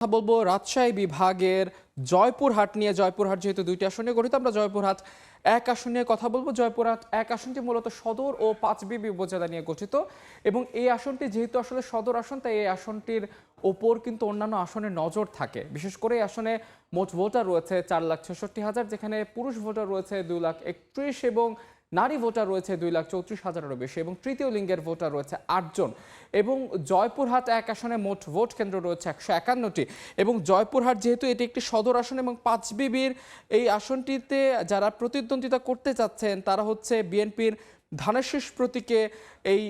কথা বলবো রাজশাহী বিভাগের জয়পুরহাট নিয়ে। জয়পুরহাট যেহেতু দুইটি আসন নিয়ে গঠিত, আমরা জয়পুরহাট এক আসন নিয়ে কথা বলবো। জয়পুরহাট এক আসনটি মূলত সদর ও পাঁচবিবি উপজেলা নিয়ে গঠিত এবং এই আসনটি যেহেতু আসলে সদর আসন, তাই এই আসনটির ওপর কিন্তু অন্যান্য আসনে নজর থাকে। বিশেষ করে এই আসনে মোট ভোটার রয়েছে 4,66,000, যেখানে পুরুষ ভোটার রয়েছে 2,31,000 এবং নারী ভোটার রয়েছে 2,34,000-এরও বেশি এবং তৃতীয় লিঙ্গের ভোটার রয়েছে 8 জন। এবং জয়পুরহাট এক আসনে মোট ভোট কেন্দ্র রয়েছে 151টি। এবং জয়পুরহাট যেহেতু এটি একটি সদর আসন এবং পাঁচবিবির এই আসনটিতে যারা প্রতিদ্বন্দ্বিতা করতে চাচ্ছেন তারা হচ্ছে বিএনপির ধানের শীষ প্রতীকে এই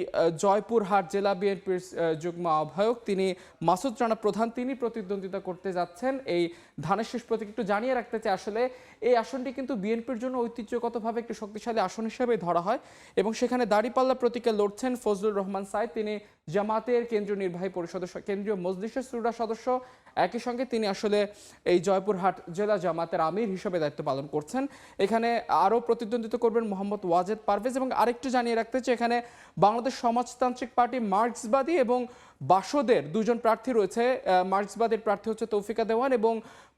জয়পুরহাট জেলা বিএনপির যুগ্ম আহ্বায়ক তিনি মাসুদ রানা প্রধান, তিনি প্রতিদ্বন্দ্বিতা করতে যাচ্ছেন এই ধানের শীষ প্রতীক। একটু জানিয়ে রাখতে চাই, আসলে এই আসনটি কিন্তু বিএনপির জন্য ঐতিহ্যগতভাবে একটি শক্তিশালী আসন হিসেবে ধরা হয় এবং সেখানে দাঁড়িপাল্লা প্রতীকে লড়ছেন ফজলুর রহমান সাইদ। তিনি জামাতের কেন্দ্রীয় নির্বাহী পরিষদের কেন্দ্রীয় মজলিসের শুরা সদস্য, একই সঙ্গে তিনি আসলে এই জয়পুরহাট জেলা জামাতের আমির হিসেবে দায়িত্ব পালন করছেন। এখানে আরও প্রতিদ্বন্দ্বিতা করবেন মোহাম্মদ ওয়াজেদ পারভেজ। এবং আরেকটু জানিয়ে রাখতে চাই, এখানে বাংলাদেশ সমাজতান্ত্রিক পার্টি মার্ক্সবাদী এবং বাসদের দুজন প্রার্থী রয়েছে। মার্ক্সবাদীর প্রার্থী হচ্ছে তৌফিকা দেওয়ান এবং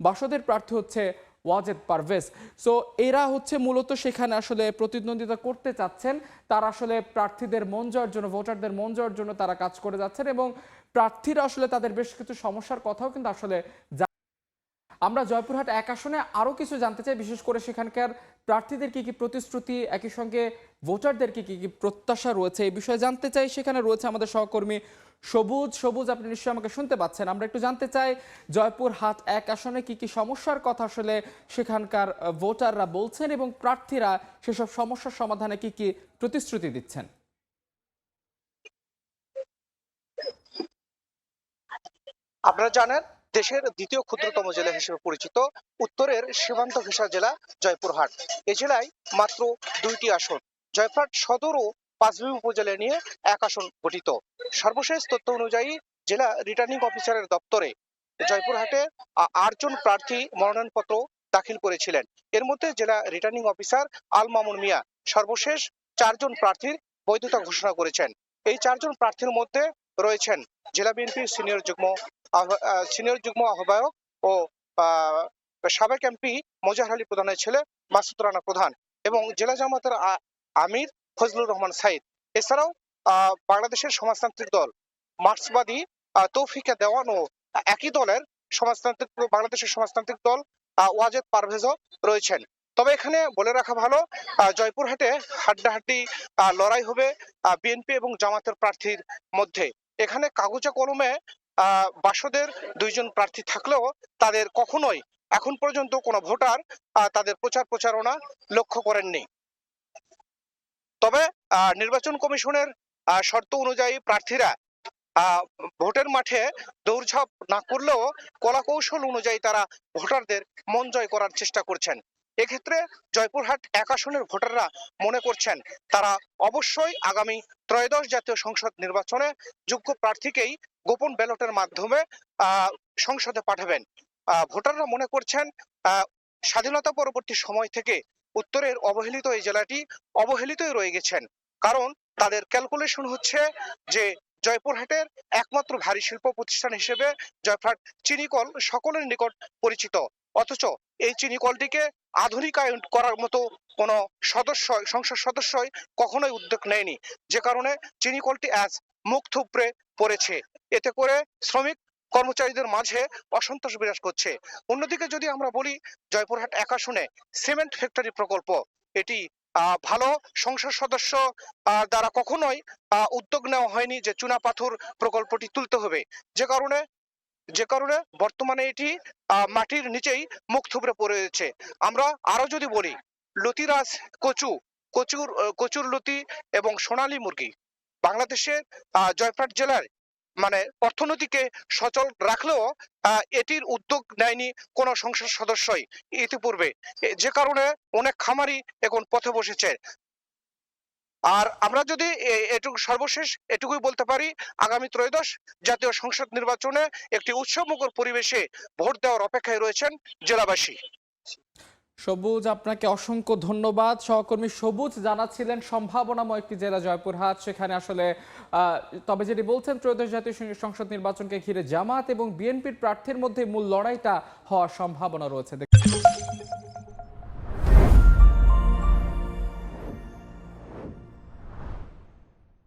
বাসদের প্রার্থী হচ্ছে ওয়াজেদ পারভেজ। সো এরা হচ্ছে মূলত সেখানে আসলে প্রতিদ্বন্দ্বিতা করতে চাচ্ছেন। তারা আসলে প্রার্থীদের মন জয়ের জন্য, ভোটারদের মন জয়ের জন্য তারা কাজ করে যাচ্ছেন এবং প্রার্থীরা আসলে তাদের বেশ কিছু সমস্যার কথাও কিন্তু আসলে আমরা জয়পুরহাট এক আসনে আরও কিছু জানতে চাই, বিশেষ করে সেখানকার প্রার্থীদের কি কি প্রতিশ্রুতি, একই সঙ্গে ভোটারদের কি কি প্রত্যাশা রয়েছে এই বিষয়ে জানতে চাই। সেখানে রয়েছে আমাদের সহকর্মী সবুজ। আপনি নিশ্চয়ই আমাকে শুনতে পাচ্ছেন। আমরা একটু জানতে চাই জয়পুরহাট এক আসনে কি কি সমস্যার কথা আসলে সেখানকার ভোটাররা বলছেন এবং প্রার্থীরা সেসব সমস্যার সমাধানে কি কি প্রতিশ্রুতি দিচ্ছেন। আপনারা জানেন, দেশের দ্বিতীয় ক্ষুদ্রতম জেলা হিসেবে পরিচিত উত্তরের সীমান্ত ঘেঁষা জেলা জয়পুরহাট। এই জেলায় মাত্র 2টি আসন, জয়পুরহাট সদর ও পাঁচবিবি উপজেলা নিয়ে এক আসন গঠিত। সর্বশেষ তথ্য অনুযায়ী জেলা রিটার্নিং অফিসারের দপ্তরে জয়পুরহাটে 8 জন প্রার্থী মনোনয়নপত্র দাখিল করেছিলেন। এর মধ্যে জেলা রিটার্নিং অফিসার আল মামুন মিয়া সর্বশেষ 4 জন প্রার্থীর বৈধতা ঘোষণা করেছেন। এই 4 জন প্রার্থীর মধ্যে রয়েছেন জেলা বিএনপির সিনিয়র যুগ্ম আহ্বায়ক ও সাবেক এমপি মোজাহার আলী প্রধানের ছেলে মাসুদ রানা প্রধান এবং জেলা জামাতের আমির ফজলুর রহমান সাইদ। এছাড়াও বাংলাদেশের সমাজতান্ত্রিক দল মার্ক্সবাদী তৌফিকা দেওয়ান ও একই দলের বাংলাদেশের সমাজতান্ত্রিক দল ওয়াজেদ পারভেজও রয়েছেন। তবে এখানে বলে রাখা ভালো, জয়পুরহাটে হাড্ডাহাড্ডি লড়াই হবে বিএনপি এবং জামাতের প্রার্থীর মধ্যে। এখানে কাগজে কলমে বাসদের 2 জন প্রার্থী থাকলেও তাদের কখনোই এখন পর্যন্ত কোনো ভোটার তাদের প্রচারণা লক্ষ্য করেননি। তবে নির্বাচন কমিশনের শর্ত অনুযায়ী প্রার্থীরা ভোটের মাঠে দৌড়ঝাঁপ না করলেও কলাকৌশল অনুযায়ী তারা ভোটারদের মন জয় করার চেষ্টা করছেন। এক্ষেত্রে জয়পুরহাট এক আসনের ভোটাররা মনে করছেন তারা অবশ্যই আগামী ত্রয়োদশ জাতীয় সংসদ নির্বাচনে যোগ্য প্রার্থীকেই গোপন ব্যালটের মাধ্যমে সংসদে পাঠাবেন। ভোটাররা মনে করছেন স্বাধীনতা পরবর্তী সময় থেকে উত্তরের অবহেলিত এই জেলাটি অবহেলিতই রয়ে গেছেন। কারণ তাদের ক্যালকুলেশন হচ্ছে যে জয়পুরহাটের একমাত্র ভারী শিল্প প্রতিষ্ঠান হিসেবে জয়পুরহাট চিনিকল সকলের নিকট পরিচিত, অথচ এই চিনিকলটিকে আধুনিকায়ন করার মতো কোনো সংসদ সদস্যই কখনোই উদ্যোগ নেয়নি, যে কারণে চিনিকলটি আজ মুখ থুবড়ে পড়েছে। এতে করে শ্রমিক কর্মচারীদের মাঝে অসন্তোষ বিরাজ করছে। অন্যদিকে যদি আমরা বলি, জয়পুরহাট এক আসনে সিমেন্ট ফ্যাক্টরি প্রকল্প, এটি ভালো সংসদ সদস্য দ্বারা কখনোই উদ্যোগ নেওয়া হয়নি যে চুনাপাথর প্রকল্পটি তুলতে হবে, যে কারণে বর্তমানে এটি মাটির নিচেই মুখ থুবড়ে পড়ে রয়েছে। আমরা আরো যদি বলি, লতিরাজ কচুর লতি এবং সোনালী মুরগি বাংলাদেশের জয়পুরহাট জেলার অর্থনীতিকে সচল রাখলেও এটির উদ্যোগ নেয়নি কোন সংসদ সদস্যই ইতিপূর্বে, যে কারণে অনেক খামারি এখন পথে বসেছে। আর আমরা যদি সর্বশেষ এটুকুই বলতে পারি, আগামী ত্রয়োদশ জাতীয় সংসদ নির্বাচনে একটি উৎসবমুখর পরিবেশে ভোট দেওয়ার অপেক্ষায় রয়েছেন জেলাবাসী। সবুজ, আপনাকে অসংখ্য ধন্যবাদ। সহকর্মী সবুজ জানাচ্ছিলেন সম্ভাবনাময় একটি জেলা জয়পুরহাট, সেখানে আসলে তবে যেটি বলছেন ত্রয়োদশ জাতীয় সংসদ নির্বাচনকে ঘিরে জামাত এবং বিএনপির প্রার্থীর মধ্যে মূল লড়াইটা হওয়ার সম্ভাবনা রয়েছে।